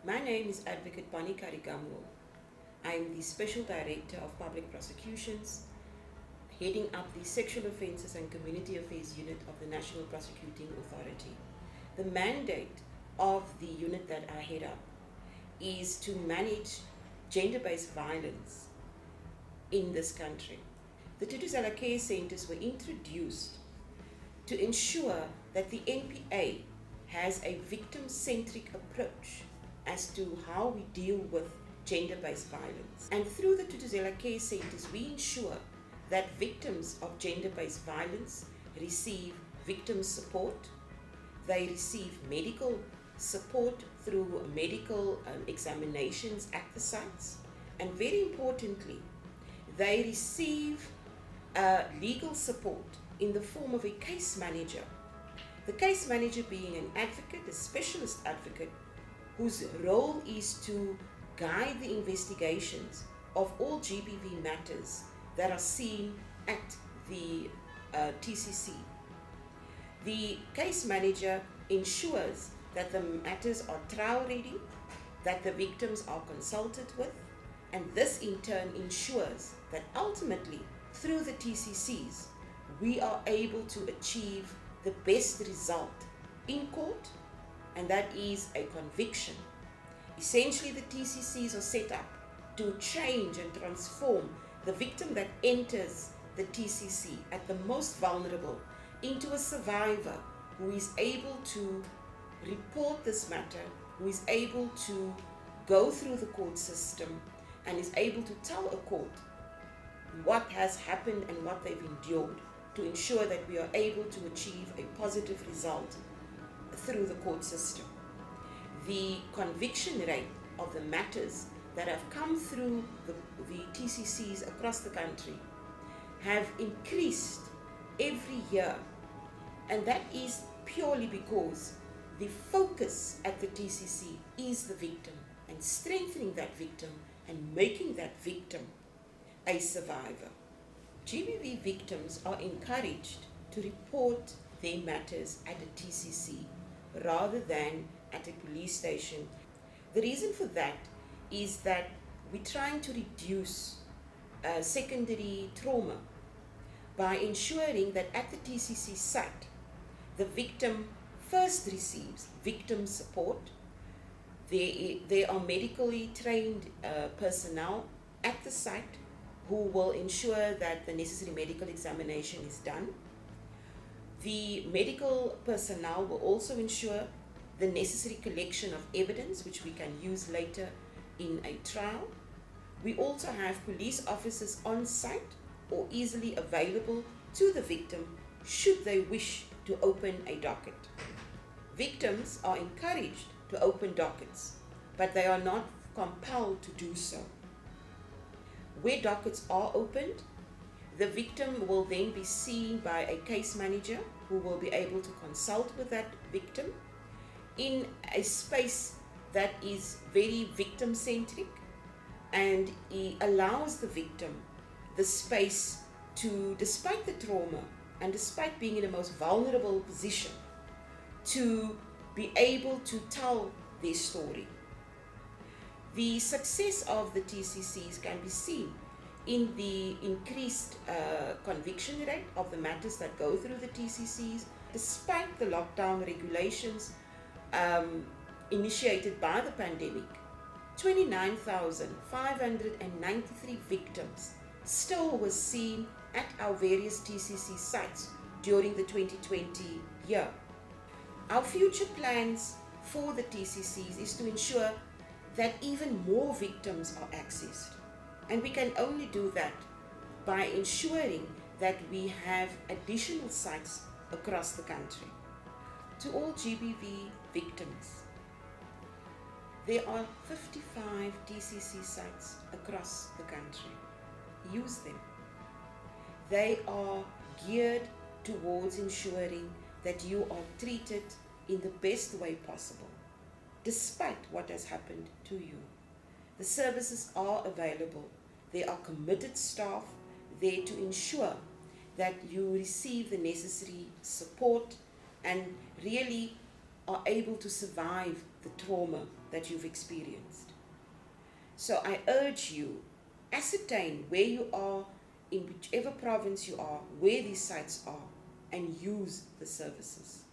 My name is Advocate Pani Karigamwo. I am the Special Director of Public Prosecutions, heading up the Sexual Offences and Community Affairs Unit of the National Prosecuting Authority. The mandate of the unit that I head up is to manage gender-based violence in this country. The Thuthuzela Care Centers were introduced to ensure that the NPA has a victim-centric approach as to how we deal with gender-based violence. And through the Thuthuzela Care Centers, we ensure that victims of gender-based violence receive victim support, they receive medical support through medical examinations at the sites, and very importantly, they receive legal support in the form of a case manager. The case manager being an advocate, a specialist advocate, whose role is to guide the investigations of all GBV matters that are seen at the TCC. The case manager ensures that the matters are trial ready, that the victims are consulted with, and this in turn ensures that ultimately through the TCCs we are able to achieve the best result in court, and that is a conviction. Essentially, the TCCs are set up to change and transform the victim that enters the TCC at the most vulnerable into a survivor who is able to report this matter, who is able to go through the court system and is able to tell a court what has happened and what they've endured to ensure that we are able to achieve a positive result through the court system. The conviction rate of the matters that have come through the TCCs across the country have increased every year, and that is purely because the focus at the TCC is the victim and strengthening that victim and making that victim a survivor. GBV victims are encouraged to report their matters at a TCC rather than at a police station. The reason for that is that we're trying to reduce secondary trauma by ensuring that at the TCC site, the victim first receives victim support. There are medically trained personnel at the site who will ensure that the necessary medical examination is done. The medical personnel will also ensure the necessary collection of evidence which we can use later in a trial. We also have police officers on site or easily available to the victim should they wish to open a docket. Victims are encouraged to open dockets, but they are not compelled to do so. Where dockets are opened, the victim will then be seen by a case manager who will be able to consult with that victim in a space that is very victim-centric, and it allows the victim the space to, despite the trauma and despite being in the most vulnerable position, to be able to tell their story. The success of the TCCs can be seen in the increased conviction rate of the matters that go through the TCCs. Despite the lockdown regulations initiated by the pandemic, 29,593 victims still were seen at our various TCC sites during the 2020 year. Our future plans for the TCCs is to ensure that even more victims are accessed. And we can only do that by ensuring that we have additional sites across the country. To all GBV victims, there are 55 TCC sites across the country. Use them. They are geared towards ensuring that you are treated in the best way possible, despite what has happened to you. The services are available. There are committed staff there to ensure that you receive the necessary support and really are able to survive the trauma that you've experienced. So I urge you, ascertain where you are, in whichever province you are, where these sites are, and use the services.